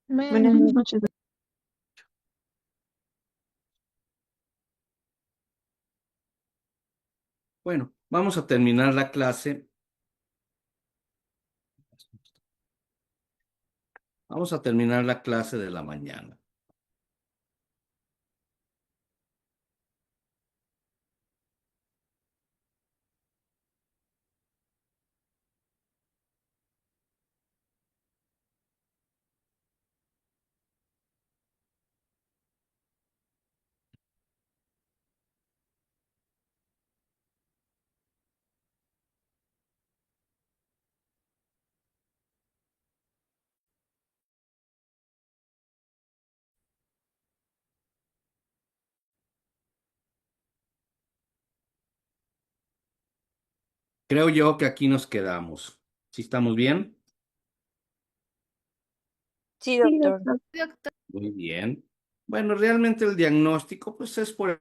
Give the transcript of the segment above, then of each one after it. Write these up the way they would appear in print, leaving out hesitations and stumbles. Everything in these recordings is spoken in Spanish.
Buenas Buenas noches. noches. Bueno, vamos a terminar la clase. Vamos a terminar la clase de la mañana. Creo yo que aquí nos quedamos. ¿Sí estamos bien? Sí, Sí, doctor. doctor. Muy bien. Bueno, realmente el diagnóstico pues es por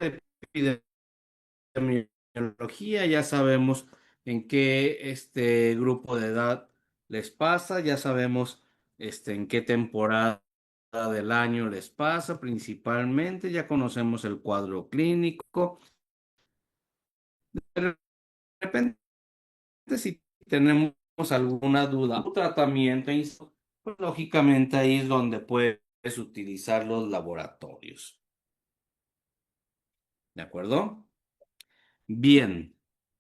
epidemiología. Ya sabemos en qué grupo de edad les pasa, ya sabemos en qué temporada del año les pasa principalmente, ya conocemos el cuadro clínico. De repente, si tenemos alguna duda o tratamiento, pues lógicamente ahí es donde puedes utilizar los laboratorios. ¿De acuerdo? Bien,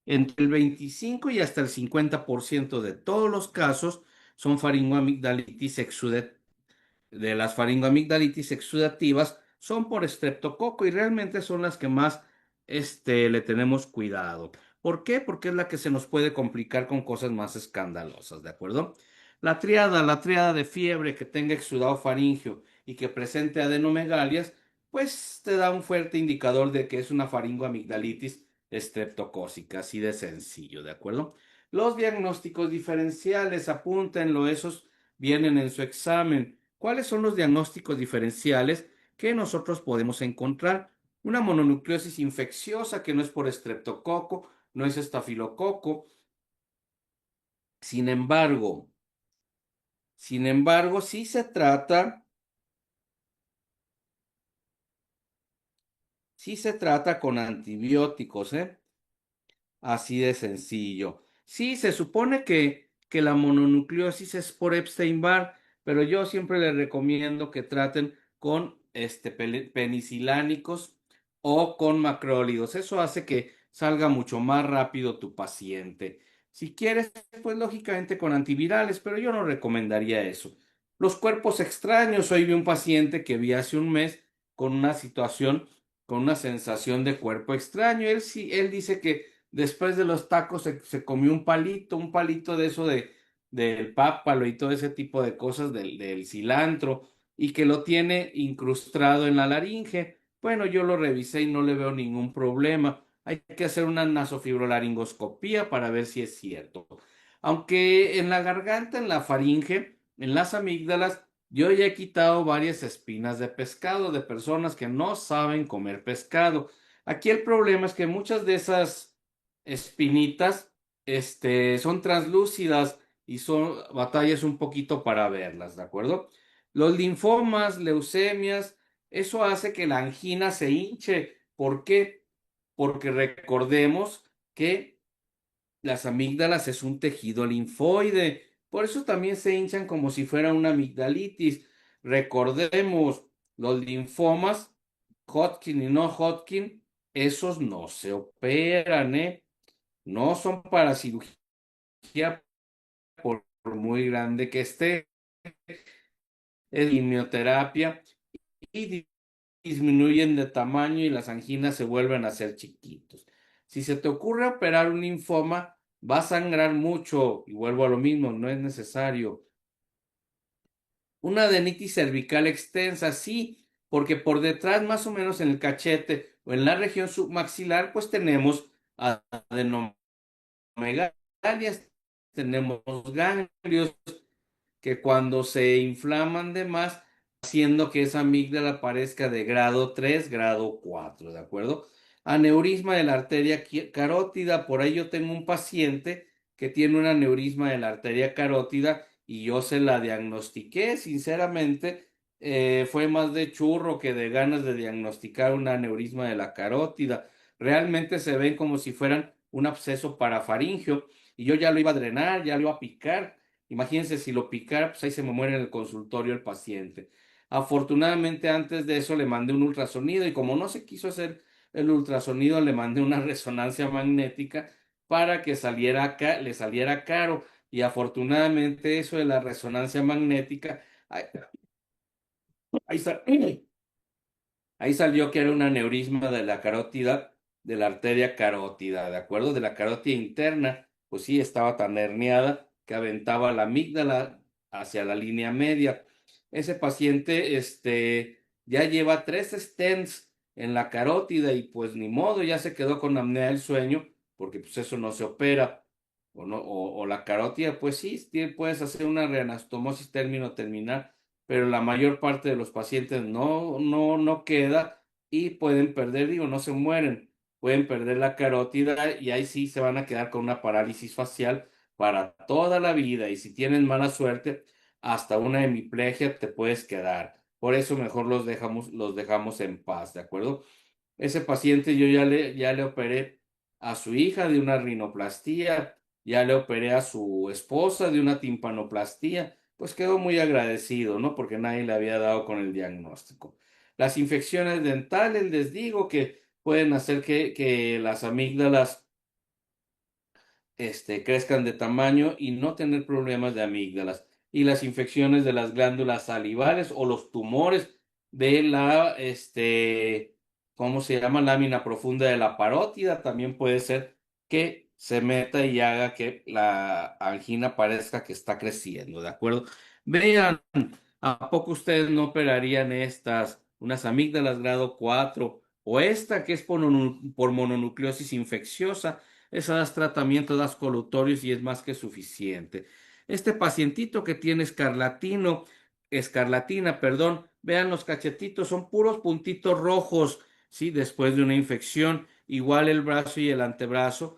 entre el 25 y hasta el 50% de todos los casos son faringoamigdalitis de las faringoamigdalitis exudativas son por estreptococo y realmente son las que más le tenemos cuidado. ¿Por qué? Porque es la que se nos puede complicar con cosas más escandalosas, ¿de acuerdo? La triada de fiebre que tenga exudado faríngeo y que presente adenomegalias, pues te da un fuerte indicador de que es una faringoamigdalitis estreptocócica, así de sencillo, ¿de acuerdo? Los diagnósticos diferenciales, apúntenlo, esos vienen en su examen. ¿Cuáles son los diagnósticos diferenciales que nosotros podemos encontrar? Una mononucleosis infecciosa que no es por estreptococo, no es estafilococo. Sin embargo, sí se trata, con antibióticos, ¿eh? Así de sencillo. Sí, se supone que la mononucleosis es por Epstein-Barr, pero yo siempre les recomiendo que traten con penicilánicos o con macrólidos. Eso hace que salga mucho más rápido tu paciente. Si quieres, pues lógicamente con antivirales, pero yo no recomendaría eso. Los cuerpos extraños. Hoy vi un paciente que vi hace un mes con una situación, con una sensación de cuerpo extraño. Él sí, él dice que después de los tacos se comió un palito de eso del pápalo y todo ese tipo de cosas del cilantro y que lo tiene incrustado en la laringe. Bueno, yo lo revisé y no le veo ningún problema. Hay que hacer una nasofibrolaringoscopía para ver si es cierto. Aunque en la garganta, en la faringe, en las amígdalas, yo ya he quitado varias espinas de pescado de personas que no saben comer pescado. Aquí el problema es que muchas de esas espinitas, son translúcidas y son batallas un poquito para verlas, ¿de acuerdo? Los linfomas, leucemias, eso hace que la angina se hinche. ¿Por qué? Porque recordemos que las amígdalas es un tejido linfoide, por eso también se hinchan como si fuera una amigdalitis. Recordemos, los linfomas, Hodgkin y no Hodgkin, esos no se operan, ¿eh? No son para cirugía por muy grande que esté, es quimioterapia y disminuyen de tamaño y las anginas se vuelven a ser chiquitos. Si se te ocurre operar un linfoma, va a sangrar mucho y vuelvo a lo mismo, no es necesario. Una adenitis cervical extensa, sí, porque por detrás, más o menos en el cachete o en la región submaxilar, pues tenemos adenomegalias, tenemos ganglios que cuando se inflaman de más, haciendo que esa amígdala parezca de grado 3, grado 4, ¿de acuerdo? Aneurisma de la arteria carótida, por ahí yo tengo un paciente que tiene un aneurisma de la arteria carótida y yo se la diagnostiqué, sinceramente, fue más de churro que de ganas de diagnosticar un aneurisma de la carótida. Realmente se ven como si fueran un absceso parafaringio y yo ya lo iba a drenar, ya lo iba a picar. Imagínense si lo picara, pues ahí se me muere en el consultorio el paciente. Afortunadamente antes de eso le mandé un ultrasonido y como no se quiso hacer el ultrasonido, le mandé una resonancia magnética para que le saliera caro. Y afortunadamente eso de la resonancia magnética, ahí, ahí está. Ahí salió que era un aneurisma de la carótida, de la arteria carótida, ¿de acuerdo? De la carótida interna, pues sí, estaba tan herniada que aventaba la amígdala hacia la línea media. Ese paciente, ya lleva 3 stents en la carótida y pues ni modo, ya se quedó con apnea del sueño, porque pues eso no se opera. O, no, o la carótida, pues sí, puedes hacer una reanastomosis término terminal, pero la mayor parte de los pacientes no queda y pueden perder, digo, no se mueren, pueden perder la carótida y ahí sí se van a quedar con una parálisis facial para toda la vida y si tienen mala suerte, hasta una hemiplegia te puedes quedar. Por eso mejor los dejamos en paz, ¿de acuerdo? Ese paciente yo ya le operé a su hija de una rinoplastía, ya le operé a su esposa de una timpanoplastía, pues quedó muy agradecido, ¿no? Porque nadie le había dado con el diagnóstico. Las infecciones dentales, les digo que pueden hacer que las amígdalas crezcan de tamaño y no tener problemas de amígdalas. Y las infecciones de las glándulas salivales o los tumores de ¿cómo se llama? Lámina profunda de la parótida, también puede ser que se meta y haga que la angina parezca que está creciendo, ¿de acuerdo? Vean, ¿a poco ustedes no operarían unas amígdalas grado 4 o esta que es por mononucleosis infecciosa? Esa das tratamiento, das colutorios y es más que suficiente. Este pacientito que tiene escarlatina, perdón, vean los cachetitos, son puros puntitos rojos, ¿sí? Después de una infección, igual el brazo y el antebrazo.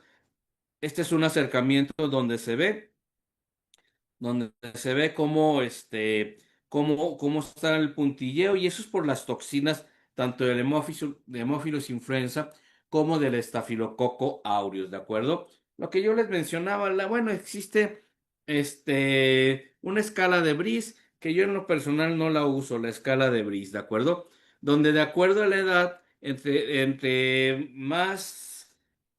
Este es un acercamiento donde se ve cómo está el puntilleo, y eso es por las toxinas tanto del Haemophilus influenza como del estafilococo aureus, ¿de acuerdo? Lo que yo les mencionaba, bueno, existe una escala de Bris, que yo en lo personal no la uso, la escala de Bris, ¿de acuerdo? Donde de acuerdo a la edad, entre más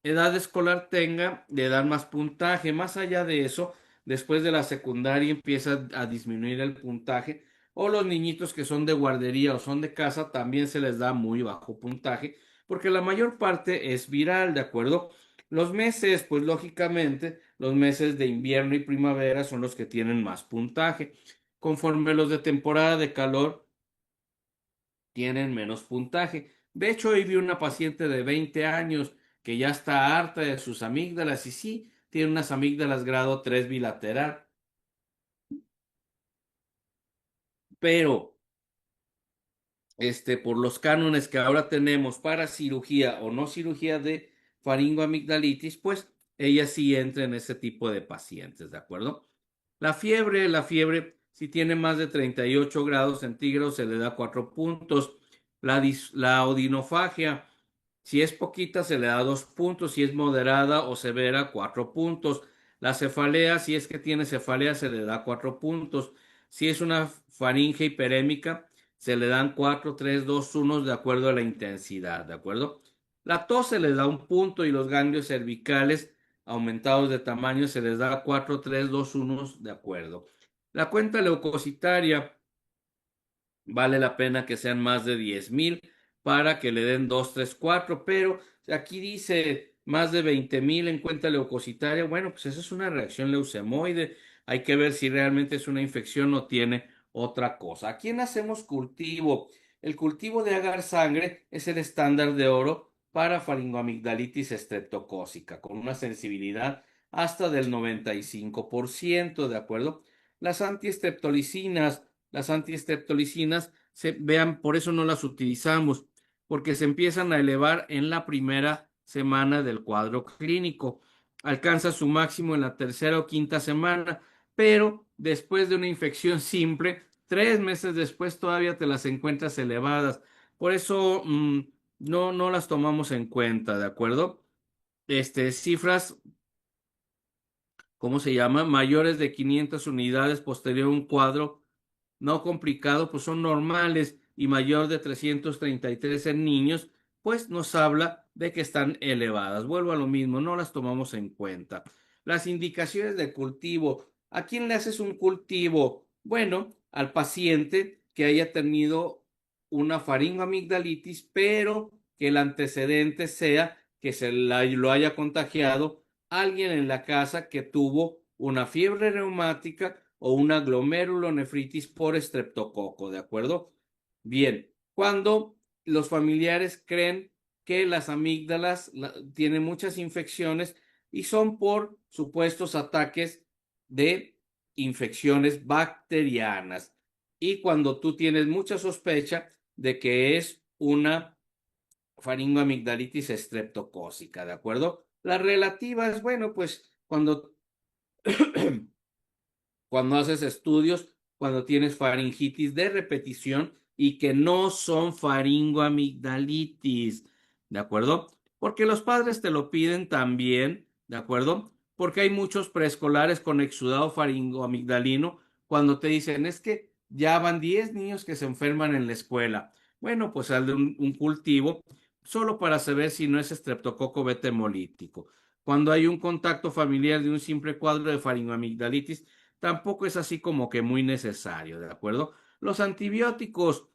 edad escolar tenga, le dan más puntaje. Más allá de eso, después de la secundaria empieza a disminuir el puntaje, o los niñitos que son de guardería o son de casa también se les da muy bajo puntaje, porque la mayor parte es viral, ¿de acuerdo? Los meses, pues lógicamente, los meses de invierno y primavera son los que tienen más puntaje. Conforme los de temporada de calor tienen menos puntaje. De hecho, hoy vi una paciente de 20 años que ya está harta de sus amígdalas y sí, tiene unas amígdalas grado 3 bilateral, pero por los cánones que ahora tenemos para cirugía o no cirugía de faringoamigdalitis, pues ella sí entra en ese tipo de pacientes, ¿de acuerdo? La fiebre, si tiene más de 38 grados centígrados, se le da 4 puntos. La odinofagia, si es poquita, se le da 2 puntos. Si es moderada o severa, 4 puntos. La cefalea, si es que tiene cefalea, se le da 4 puntos. Si es una faringe hiperémica, se le dan 4, 3, 2, 1 de acuerdo a la intensidad, ¿de acuerdo? La tos se les da 1 punto y los ganglios cervicales aumentados de tamaño se les da 4, 3, 2, 1 de acuerdo. La cuenta leucocitaria vale la pena que sean más de 10,000 para que le den 2, 3, 4, pero aquí dice más de 20,000 en cuenta leucocitaria. Bueno, pues esa es una reacción leucemoide. Hay que ver si realmente es una infección o tiene otra cosa. ¿A quién hacemos cultivo? El cultivo de agar sangre es el estándar de oro para faringoamigdalitis estreptocócica, con una sensibilidad hasta del 95%, ¿de acuerdo? Las antiestreptolicinas vean, por eso no las utilizamos, porque se empiezan a elevar en la primera semana del cuadro clínico. Alcanza su máximo en la tercera o quinta semana, pero después de una infección simple 3 meses después todavía te las encuentras elevadas. Por eso no las tomamos en cuenta, ¿de acuerdo? Cifras, ¿cómo se llama? Mayores de 500 unidades posterior a un cuadro no complicado, pues son normales, y mayor de 333 en niños, pues nos habla de que están elevadas. Vuelvo a lo mismo, no las tomamos en cuenta. Las indicaciones de cultivo. ¿A quién le haces un cultivo? Bueno, al paciente que haya tenido una faringoamigdalitis, pero que el antecedente sea que lo haya contagiado alguien en la casa que tuvo una fiebre reumática o una glomerulonefritis por estreptococo, ¿de acuerdo? Bien, cuando los familiares creen que las amígdalas tienen muchas infecciones y son por supuestos ataques de infecciones bacterianas. Y cuando tú tienes mucha sospecha de que es una faringoamigdalitis estreptocócica, ¿de acuerdo? Las relativas, bueno, pues cuando haces estudios, cuando tienes faringitis de repetición y que no son faringoamigdalitis, ¿de acuerdo? Porque los padres te lo piden también, ¿de acuerdo? Porque hay muchos preescolares con exudado faringoamigdalino cuando te dicen, es que ya van 10 niños que se enferman en la escuela. Bueno, pues haz un cultivo solo para saber si no es estreptococo beta hemolítico. Cuando hay un contacto familiar de un simple cuadro de faringoamigdalitis, tampoco es así como que muy necesario, ¿de acuerdo? Los antibióticos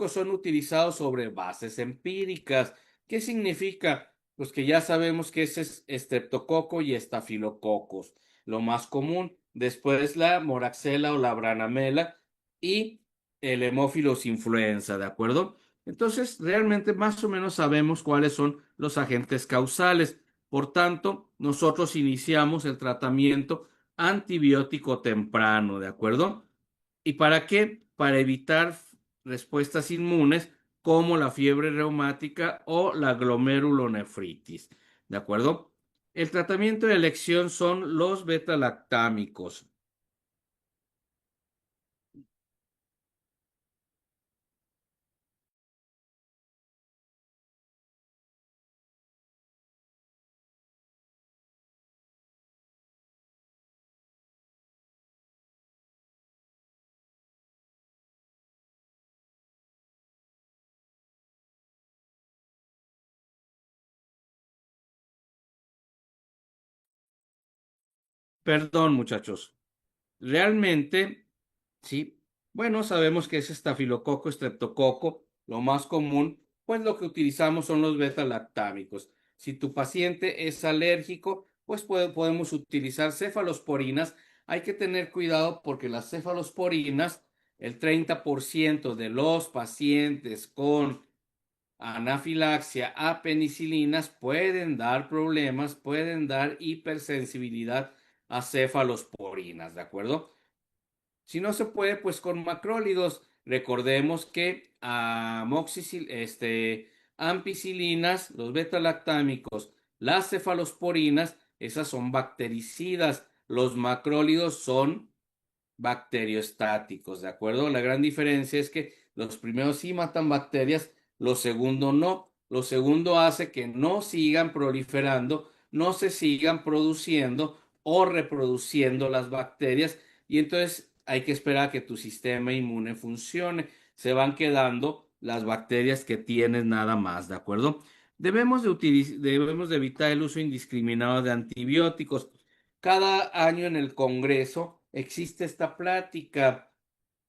son utilizados sobre bases empíricas. ¿Qué significa? Pues que ya sabemos que ese es estreptococo y estafilococos, lo más común. Después la moraxela o la branamela y el hemófilos influenza, ¿de acuerdo? Entonces, realmente más o menos sabemos cuáles son los agentes causales. Por tanto, nosotros iniciamos el tratamiento antibiótico temprano, ¿de acuerdo? ¿Y para qué? Para evitar respuestas inmunes como la fiebre reumática o la glomerulonefritis, ¿de acuerdo? El tratamiento de elección son los beta-lactámicos. Perdón, muchachos. Realmente, sí. Bueno, sabemos que es estafilococo, estreptococo, lo más común, pues lo que utilizamos son los beta-lactámicos. Si tu paciente es alérgico, pues podemos utilizar cefalosporinas. Hay que tener cuidado porque las cefalosporinas, el 30% de los pacientes con anafilaxia a penicilinas pueden dar problemas, pueden dar hipersensibilidad a cefalosporinas, ¿de acuerdo? Si no se puede, pues con macrólidos. Recordemos que ampicilinas, los beta-lactámicos, las cefalosporinas, esas son bactericidas. Los macrólidos son bacteriostáticos, ¿de acuerdo? La gran diferencia es que los primeros sí matan bacterias, los segundos no. Lo segundo hace que no sigan proliferando, no se sigan produciendo o reproduciendo las bacterias y entonces hay que esperar a que tu sistema inmune funcione. Se van quedando las bacterias que tienes nada más, ¿de acuerdo? Debemos de evitar el uso indiscriminado de antibióticos. Cada año en el Congreso existe esta plática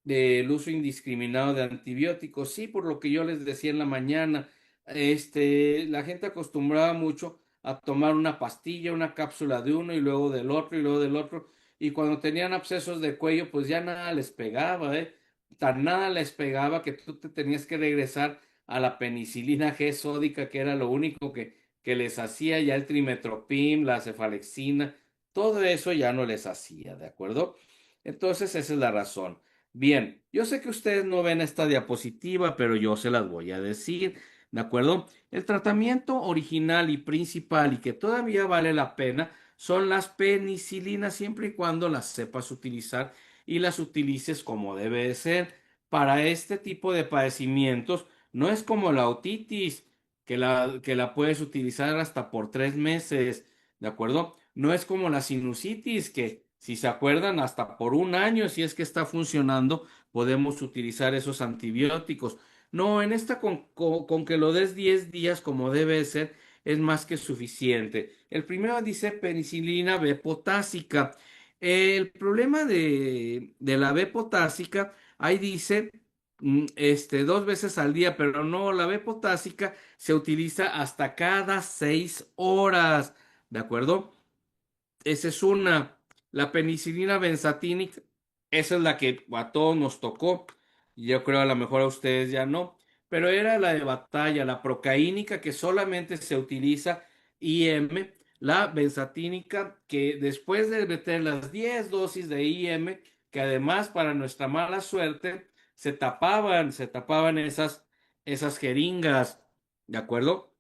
del uso indiscriminado de antibióticos. Sí, por lo que yo les decía en la mañana, la gente acostumbraba mucho a tomar una pastilla, una cápsula de uno y luego del otro y luego del otro. Y cuando tenían abscesos de cuello, pues ya nada les pegaba, ¿eh? Tan nada les pegaba que tú te tenías que regresar a la penicilina G sódica, que era lo único que les hacía ya el trimetoprim, la cefalexina, todo eso ya no les hacía, ¿de acuerdo? Entonces, esa es la razón. Bien, yo sé que ustedes no ven esta diapositiva, pero yo se las voy a decir, ¿de acuerdo? El tratamiento original y principal y que todavía vale la pena son las penicilinas siempre y cuando las sepas utilizar y las utilices como debe de ser. Para este tipo de padecimientos, no es como la otitis, que la puedes utilizar hasta por 3 meses, ¿de acuerdo? No es como la sinusitis, que si se acuerdan, hasta por un año, si es que está funcionando, podemos utilizar esos antibióticos. No, en esta con que lo des 10 días como debe de ser, es más que suficiente. El primero dice penicilina B potásica. El problema de la B potásica, ahí dice 2 veces al día, pero no, la B potásica se utiliza hasta cada 6 horas, ¿de acuerdo? Esa es una. La penicilina benzatínica, esa es la que a todos nos tocó. Yo creo a lo mejor a ustedes ya no. Pero era la de batalla, la procaínica que solamente se utiliza IM. La benzatínica que después de meter las 10 dosis de IM, que además para nuestra mala suerte se tapaban esas jeringas. ¿De acuerdo?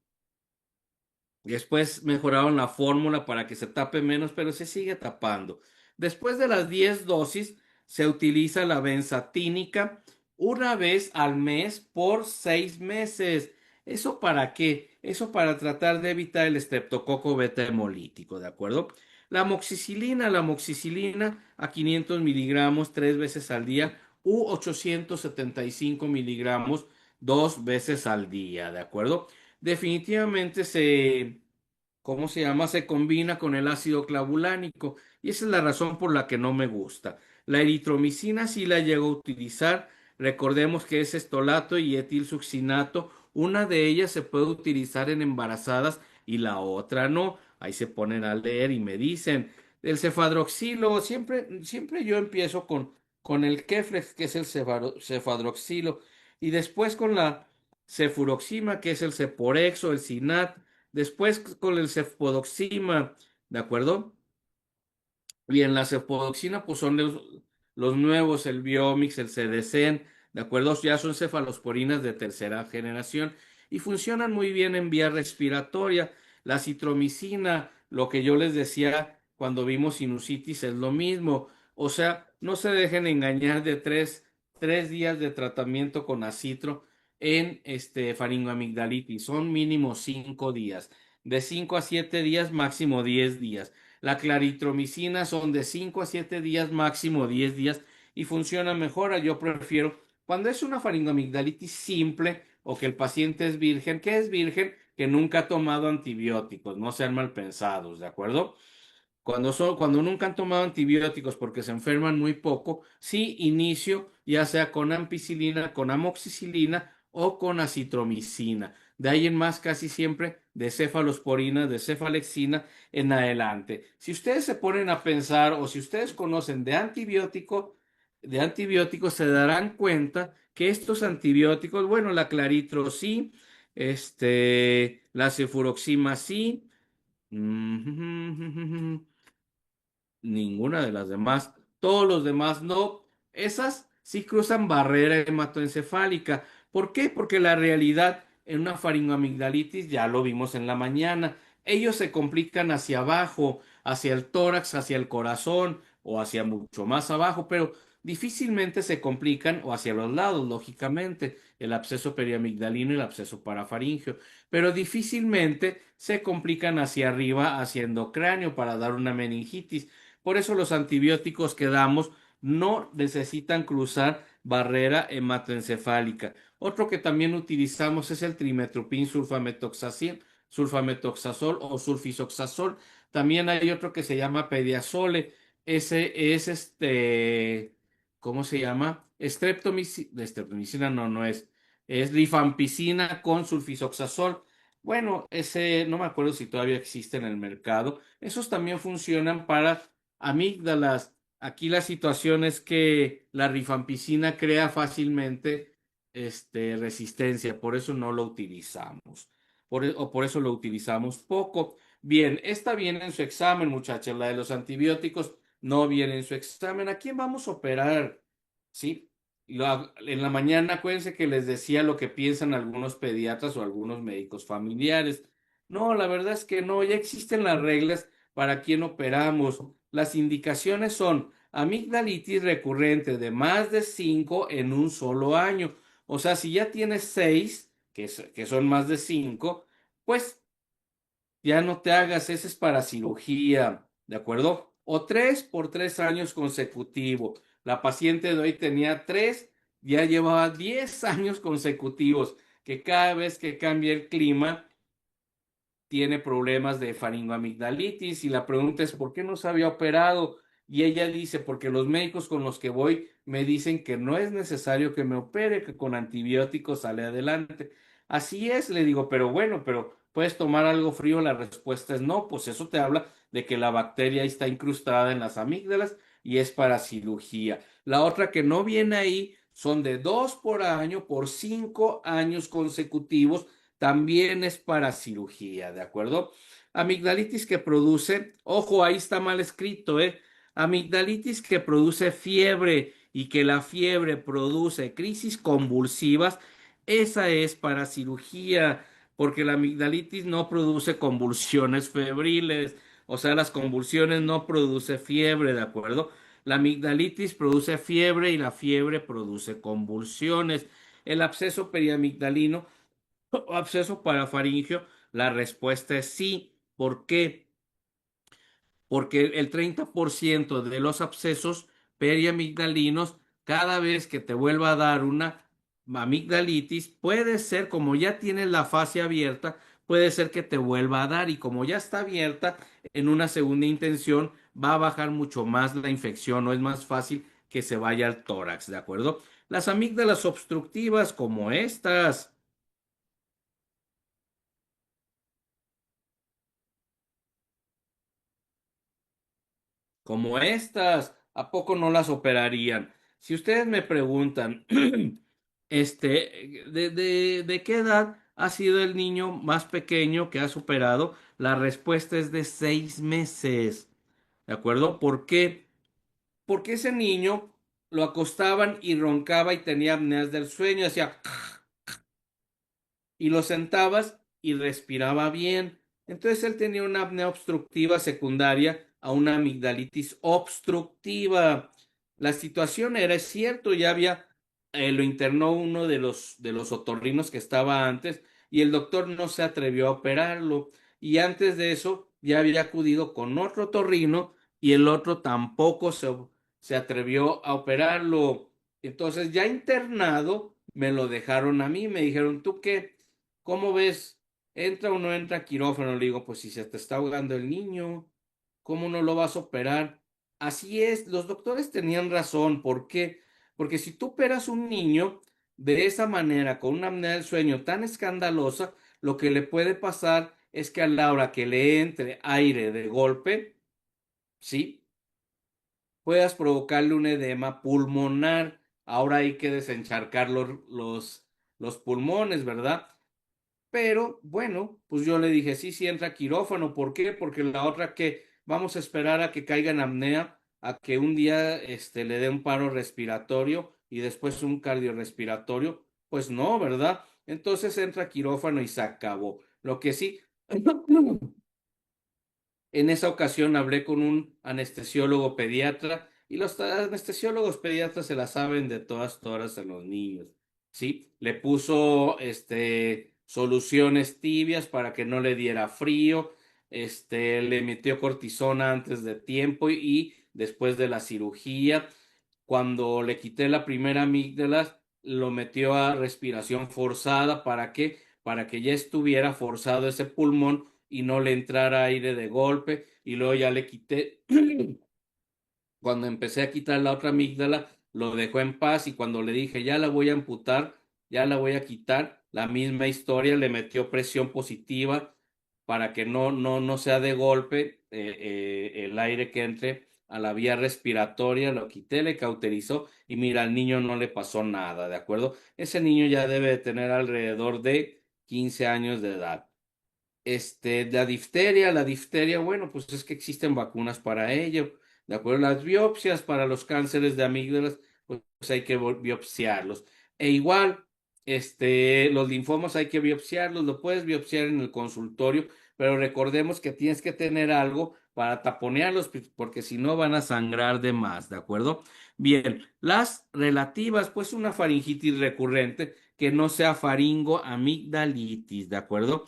Después mejoraron la fórmula para que se tape menos, pero se sigue tapando. Después de las 10 dosis, se utiliza la benzatínica una vez al mes por 6 meses. ¿Eso para qué? Eso para tratar de evitar el estreptococo beta hemolítico, ¿de acuerdo? La moxicilina a 500 miligramos 3 veces al día u 875 miligramos 2 veces al día, ¿de acuerdo? Definitivamente ¿cómo se llama? Se combina con el ácido clavulánico y esa es la razón por la que no me gusta. La eritromicina sí la llego a utilizar. Recordemos que es estolato y etilsuccinato. Una de ellas se puede utilizar en embarazadas y la otra no. Ahí se ponen a leer y me dicen. El cefadroxilo, siempre yo empiezo con el Keflex, que es el cefadroxilo, y después con la cefuroxima, que es el Ceporex o el Sinat. Después con el cefpodoxima, ¿de acuerdo? Bien, la cefodoxina, pues son los nuevos, el Biomix, el Cedecen, ¿de acuerdo? Ya son cefalosporinas de tercera generación y funcionan muy bien en vía respiratoria. La citromicina, lo que yo les decía cuando vimos sinusitis, es lo mismo. O sea, no se dejen engañar de tres días de tratamiento con acitro en faringoamigdalitis. Son mínimo 5 días. De 5 a 7 días, máximo 10 días. La claritromicina son de 5 a 7 días, máximo 10 días y funciona mejor. Yo prefiero cuando es una faringoamigdalitis simple o que el paciente es virgen, que es virgen, que nunca ha tomado antibióticos, no sean mal pensados, ¿de acuerdo? Cuando nunca han tomado antibióticos porque se enferman muy poco, sí inicio ya sea con ampicilina, con amoxicilina o con acitromicina. De ahí en más casi siempre de cefalosporina, de cefalexina en adelante. Si ustedes se ponen a pensar o si ustedes conocen de antibióticos se darán cuenta que estos antibióticos, bueno, la claritro sí, la cefuroxima sí, ninguna de las demás. Todos los demás no. Esas sí cruzan barrera hematoencefálica. ¿Por qué? Porque la realidad en una faringoamigdalitis, ya lo vimos en la mañana, ellos se complican hacia abajo, hacia el tórax, hacia el corazón o hacia mucho más abajo, pero difícilmente se complican o hacia los lados, lógicamente, el absceso periamigdalino y el absceso parafaringeo, pero difícilmente se complican hacia arriba, hacia endocráneo para dar una meningitis. Por eso los antibióticos que damos no necesitan cruzar barrera hematoencefálica. Otro que también utilizamos es el trimetoprim sulfametoxazol o sulfisoxazol. También hay otro que se llama pediasole. Ese es ¿cómo se llama? Streptomicina, no es. Es rifampicina con sulfisoxazol. Bueno, ese no me acuerdo si todavía existe en el mercado. Esos también funcionan para amígdalas. Aquí la situación es que la rifampicina crea fácilmente resistencia, por eso no lo utilizamos. O por eso lo utilizamos poco. Bien, esta viene en su examen, muchachos. La de los antibióticos no viene en su examen. ¿A quién vamos a operar? ¿Sí? En la mañana, acuérdense que les decía lo que piensan algunos pediatras o algunos médicos familiares. No, la verdad es que no, ya existen las reglas para quién operamos. Las indicaciones son amigdalitis recurrente de más de 5 en un solo año. O sea, si ya tienes 6, que son más de 5, pues ya no te hagas, ese es para cirugía, ¿de acuerdo? O 3 por 3 años consecutivos. La paciente de hoy tenía 3, ya llevaba 10 años consecutivos, que cada vez que cambia el clima tiene problemas de faringoamigdalitis y la pregunta es ¿por qué no se había operado? Y ella dice, porque los médicos con los que voy me dicen que no es necesario que me opere, que con antibióticos sale adelante. Así es, le digo, pero bueno, pero ¿puedes tomar algo frío? La respuesta es no, pues eso te habla de que la bacteria está incrustada en las amígdalas y es para cirugía. La otra que no viene ahí son de 2 por año por 5 años consecutivos, también es para cirugía, ¿de acuerdo? Amigdalitis que produce, ojo, ahí está mal escrito, ¿eh? Amigdalitis que produce fiebre y que la fiebre produce crisis convulsivas, esa es para cirugía, porque la amigdalitis no produce convulsiones febriles, o sea, las convulsiones no produce fiebre, ¿de acuerdo? La amigdalitis produce fiebre y la fiebre produce convulsiones. El absceso periamigdalino o absceso parafaringio, la respuesta es sí. ¿Por qué? Porque el 30% de los abscesos periamigdalinos, cada vez que te vuelva a dar una amigdalitis, puede ser, como ya tienes la fase abierta, puede ser que te vuelva a dar y como ya está abierta, en una segunda intención va a bajar mucho más la infección o es más fácil que se vaya al tórax, ¿de acuerdo? Las amígdalas obstructivas como estas, ¿a poco no las operarían? Si ustedes me preguntan, ¿de qué edad ha sido el niño más pequeño que ha superado? La respuesta es de 6 meses, ¿de acuerdo? ¿Por qué? Porque ese niño lo acostaban y roncaba y tenía apneas del sueño, hacía y lo sentabas y respiraba bien. Entonces él tenía una apnea obstructiva secundaria a una amigdalitis obstructiva. La situación era, es cierto, ya había, lo internó uno de los otorrinos que estaba antes y el doctor no se atrevió a operarlo. Y antes de eso ya había acudido con otro otorrino y el otro tampoco se atrevió a operarlo. Entonces ya internado me lo dejaron a mí, me dijeron, ¿tú qué? ¿Cómo ves? ¿Entra o no entra a quirófano? Le digo, pues si se te está ahogando el niño, ¿cómo no lo vas a operar? Así es, los doctores tenían razón. ¿Por qué? Porque si tú operas un niño de esa manera, con una apnea del sueño tan escandalosa, lo que le puede pasar es que a la hora que le entre aire de golpe, ¿sí? Puedas provocarle un edema pulmonar. Ahora hay que desencharcar los pulmones, ¿verdad? Pero bueno, pues yo le dije, sí, sí entra quirófano. ¿Por qué? Porque la otra que vamos a esperar a que caiga en apnea, a que un día le dé un paro respiratorio y después un cardiorrespiratorio. Pues no, ¿verdad? Entonces entra quirófano y se acabó. Lo que sí, en esa ocasión hablé con un anestesiólogo pediatra y los anestesiólogos pediatras se la saben de todas en los niños, ¿sí? Le puso soluciones tibias para que no le diera frío, le metió cortisona antes de tiempo y después de la cirugía. Cuando le quité la primera amígdala, lo metió a respiración forzada. ¿Para qué? Para que ya estuviera forzado ese pulmón y no le entrara aire de golpe. Y luego ya le quité. Cuando empecé a quitar la otra amígdala, lo dejó en paz y cuando le dije, ya la voy a amputar, ya la voy a quitar, la misma historia, le metió presión positiva para que no sea de golpe el aire que entre a la vía respiratoria, lo quité, le cauterizó y mira, al niño no le pasó nada, ¿de acuerdo? Ese niño ya debe de tener alrededor de 15 años de edad. La difteria, bueno, pues es que existen vacunas para ello. De acuerdo, las biopsias para los cánceres de amígdalas, pues hay que biopsiarlos. E igual, los linfomas hay que biopsiarlos, lo puedes biopsiar en el consultorio, pero recordemos que tienes que tener algo para taponearlos, porque si no van a sangrar de más, ¿de acuerdo? Bien, las relativas, pues una faringitis recurrente que no sea faringoamigdalitis, ¿de acuerdo?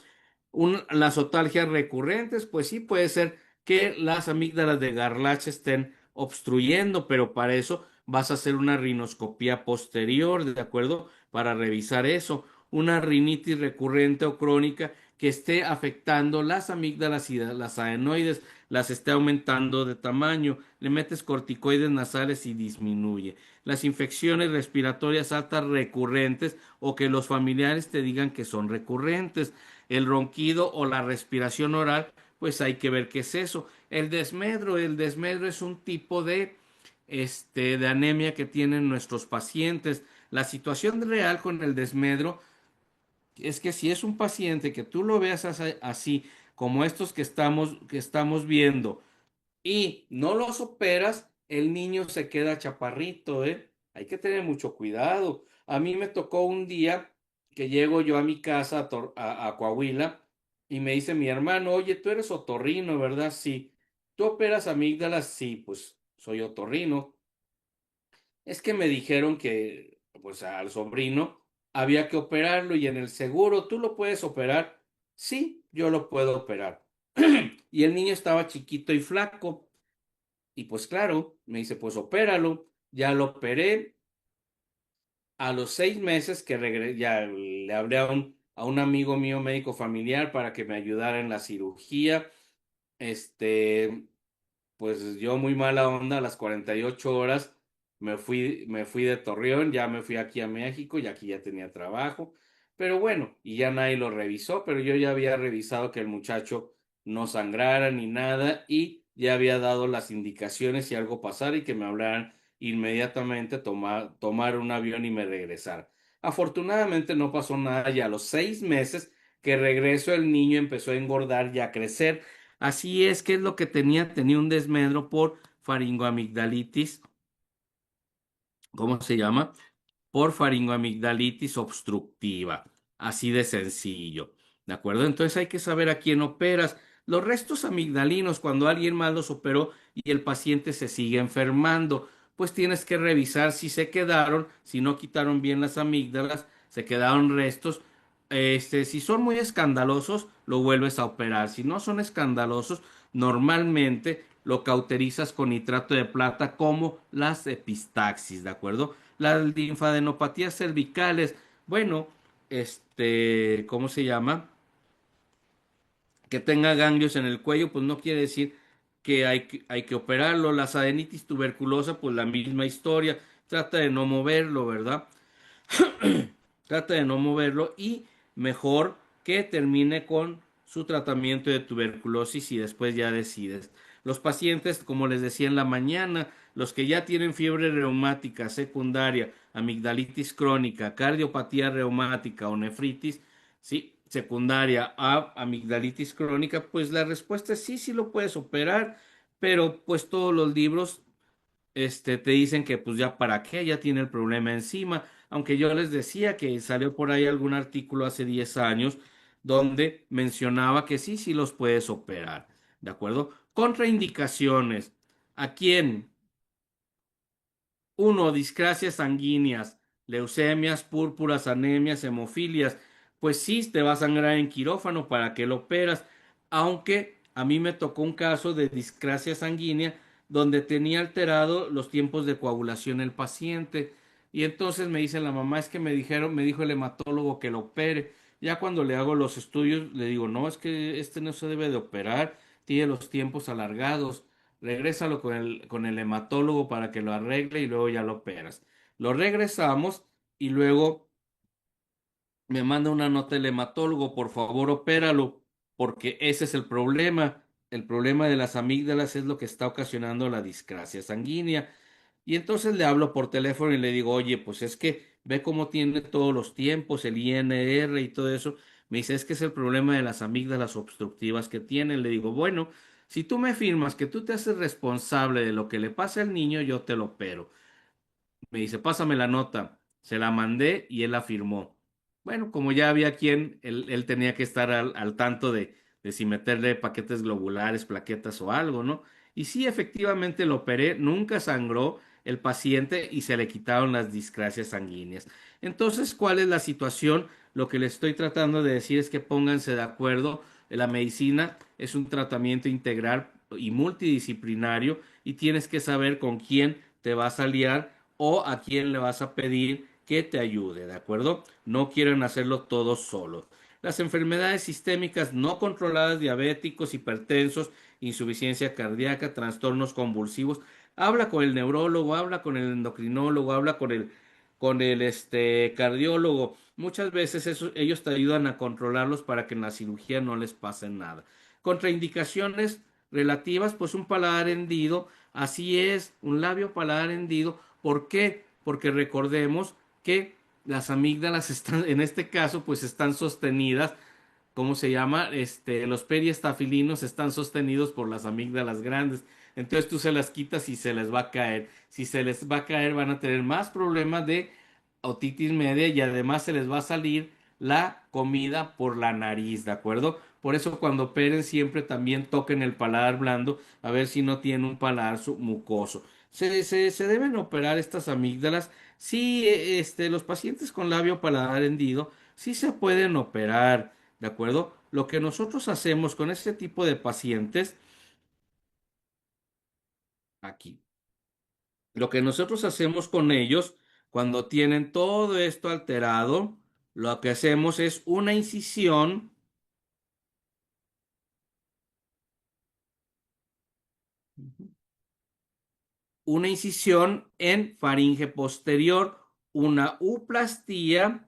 Las otalgias recurrentes, pues sí puede ser que las amígdalas de Garlach estén obstruyendo, pero para eso vas a hacer una rinoscopía posterior, ¿de acuerdo? Para revisar eso. Una rinitis recurrente o crónica que esté afectando las amígdalas y las adenoides, las esté aumentando de tamaño. Le metes corticoides nasales y disminuye. Las infecciones respiratorias altas recurrentes o que los familiares te digan que son recurrentes. El ronquido o la respiración oral, pues hay que ver qué es eso. El desmedro es un tipo de anemia que tienen nuestros pacientes. La situación real con el desmedro es que si es un paciente que tú lo veas así, como estos que estamos viendo, y no los operas, el niño se queda chaparrito, ¿eh? Hay que tener mucho cuidado. A mí me tocó un día que llego yo a mi casa a Coahuila y me dice mi hermano, oye, tú eres otorrino, ¿verdad? Sí. ¿Tú operas amígdalas? Sí, pues soy otorrino. Es que me dijeron que, pues al sobrino había que operarlo y en el seguro, ¿tú lo puedes operar? Sí, yo lo puedo operar. Y el niño estaba chiquito y flaco. Y pues claro, me dice, pues opéralo. Ya lo operé. A los 6 meses que ya le hablé a un amigo mío médico familiar para que me ayudara en la cirugía. Este, pues yo muy mala onda, a las 48 horas me fui de Torreón, ya me fui aquí a México y aquí ya tenía trabajo. Pero bueno, y ya nadie lo revisó, pero yo ya había revisado que el muchacho no sangrara ni nada y ya había dado las indicaciones si algo pasara y que me hablaran inmediatamente, tomar un avión y me regresar. Afortunadamente no pasó nada y a los 6 meses que regreso el niño empezó a engordar y a crecer. Así es que es lo que tenía un desmedro por faringoamigdalitis, ¿cómo se llama? Por faringoamigdalitis obstructiva, así de sencillo, ¿de acuerdo? Entonces hay que saber a quién operas. Los restos amigdalinos, cuando alguien más los operó y el paciente se sigue enfermando, pues tienes que revisar si se quedaron, si no quitaron bien las amígdalas, se quedaron restos. Si son muy escandalosos, lo vuelves a operar. Si no son escandalosos, normalmente lo cauterizas con nitrato de plata como las epistaxis, ¿de acuerdo? Las linfadenopatías cervicales, bueno, ¿cómo se llama? Que tenga ganglios en el cuello, pues no quiere decir que hay que operarlo. La adenitis tuberculosa, pues la misma historia. Trata de no moverlo, ¿verdad? Trata de no moverlo y mejor que termine con su tratamiento de tuberculosis y después ya decides. Los pacientes, como les decía en la mañana, los que ya tienen fiebre reumática secundaria, amigdalitis crónica, cardiopatía reumática o nefritis, sí, secundaria a amigdalitis crónica, pues la respuesta es sí, sí lo puedes operar, pero pues todos los libros te dicen que pues ya para qué, ya tiene el problema encima, aunque yo les decía que salió por ahí algún artículo hace 10 años donde mencionaba que sí, sí los puedes operar, ¿de acuerdo? Contraindicaciones. ¿A quién? Uno, discrasias sanguíneas, leucemias, púrpuras, anemias, hemofilias. Pues sí, te va a sangrar en quirófano para que lo operas. Aunque a mí me tocó un caso de discrasia sanguínea donde tenía alterado los tiempos de coagulación el paciente. Y entonces me dice la mamá, es que me dijo el hematólogo que lo opere. Ya cuando le hago los estudios, le digo, no, es que este no se debe de operar, tiene los tiempos alargados. Regrésalo con el hematólogo para que lo arregle y luego ya lo operas. Lo regresamos y luego me manda una nota el hematólogo, por favor, opéralo, porque ese es el problema. El problema de las amígdalas es lo que está ocasionando la discrasia sanguínea. Y entonces le hablo por teléfono y le digo, oye, pues es que ve cómo tiene todos los tiempos, el INR y todo eso. Me dice, es que es el problema de las amígdalas obstructivas que tienen. Le digo, bueno, si tú me firmas que tú te haces responsable de lo que le pasa al niño, yo te lo opero. Me dice, pásame la nota. Se la mandé y él la firmó. Bueno, como ya había quien, él tenía que estar al tanto de si meterle paquetes globulares, plaquetas o algo, ¿no? Y sí, efectivamente lo operé, nunca sangró el paciente y se le quitaron las discrasias sanguíneas. Entonces, ¿cuál es la situación? Lo que le estoy tratando de decir es que pónganse de acuerdo. La medicina es un tratamiento integral y multidisciplinario y tienes que saber con quién te vas a aliar o a quién le vas a pedir que te ayude, ¿de acuerdo? No quieren hacerlo todos solos. Las enfermedades sistémicas no controladas, diabéticos, hipertensos, insuficiencia cardíaca, trastornos convulsivos. Habla con el neurólogo, habla con el endocrinólogo, habla con el cardiólogo. Muchas veces ellos te ayudan a controlarlos para que en la cirugía no les pase nada. Contraindicaciones relativas, pues un paladar hendido, así es, un labio paladar hendido. ¿Por qué? Porque recordemos que las amígdalas están, en este caso, pues están sostenidas. ¿Cómo se llama? Los periestafilinos están sostenidos por las amígdalas grandes. Entonces tú se las quitas y se les va a caer. Si se les va a caer, van a tener más problemas de otitis media y además se les va a salir la comida por la nariz, ¿de acuerdo? Por eso cuando operen siempre también toquen el paladar blando a ver si no tiene un paladar mucoso. Se deben operar estas amígdalas. Sí, los pacientes con labio paladar hendido sí se pueden operar. ¿De acuerdo? Lo que nosotros hacemos con este tipo de pacientes, aquí, lo que nosotros hacemos con ellos cuando tienen todo esto alterado, lo que hacemos es una incisión en faringe posterior, una uplastía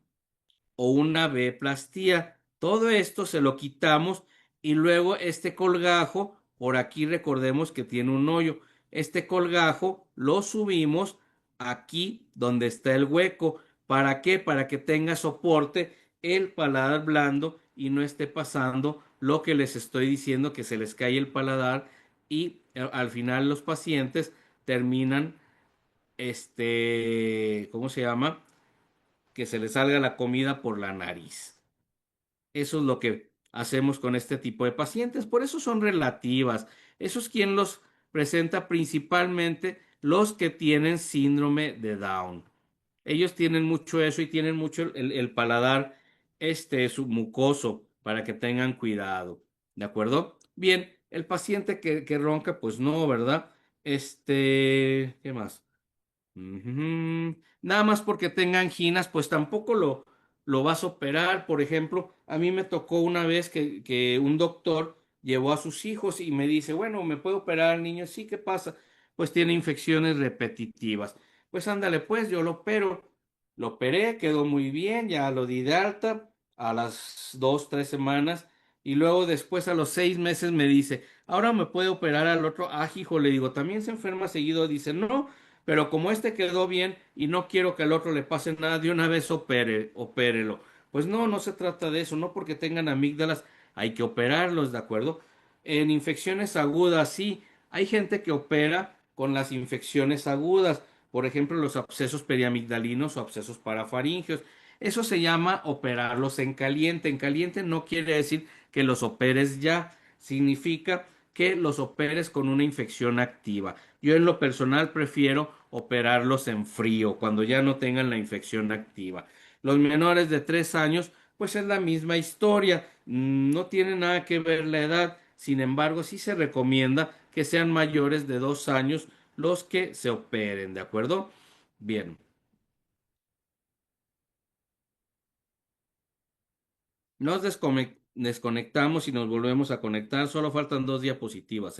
o una B-plastía. Todo esto se lo quitamos y luego este colgajo, por aquí recordemos que tiene un hoyo. Este colgajo lo subimos aquí donde está el hueco. ¿Para qué? Para que tenga soporte el paladar blando y no esté pasando lo que les estoy diciendo, que se les cae el paladar y al final los pacientes terminan, ¿cómo se llama? Que se le salga la comida por la nariz. Eso es lo que hacemos con este tipo de pacientes. Por eso son relativas. Eso es quien los presenta principalmente los que tienen síndrome de Down. Ellos tienen mucho eso y tienen mucho el paladar submucoso para que tengan cuidado. ¿De acuerdo? Bien, el paciente que ronca, pues no, ¿verdad? ¿Qué más? Ujú. Nada más porque tenga anginas, pues tampoco lo vas a operar. Por ejemplo, a mí me tocó una vez que un doctor llevó a sus hijos y me dice, bueno, ¿me puede operar al niño? Sí, ¿qué pasa? Pues tiene infecciones repetitivas. Pues ándale, pues yo lo opero. Lo operé, quedó muy bien, ya lo di de alta a las 2, 3 semanas y luego después a los 6 meses me dice, ahora me puede operar al otro. Ah, hijo, le digo, ¿también se enferma seguido? Dice, no. Pero como este quedó bien y no quiero que al otro le pase nada, de una vez opérelo. Pues no, no se trata de eso, no porque tengan amígdalas hay que operarlos, ¿de acuerdo? En infecciones agudas, sí, hay gente que opera con las infecciones agudas, por ejemplo, los abscesos periamigdalinos o abscesos parafaringeos. Eso se llama operarlos en caliente. En caliente no quiere decir que los operes ya, significa que los operes con una infección activa. Yo en lo personal prefiero operarlos en frío, cuando ya no tengan la infección activa. Los menores de 3 años, pues es la misma historia, no tiene nada que ver la edad, sin embargo, sí se recomienda que sean mayores de 2 años los que se operen, ¿de acuerdo? Bien, nos desconectamos y nos volvemos a conectar, solo faltan 2 diapositivas, ¿eh?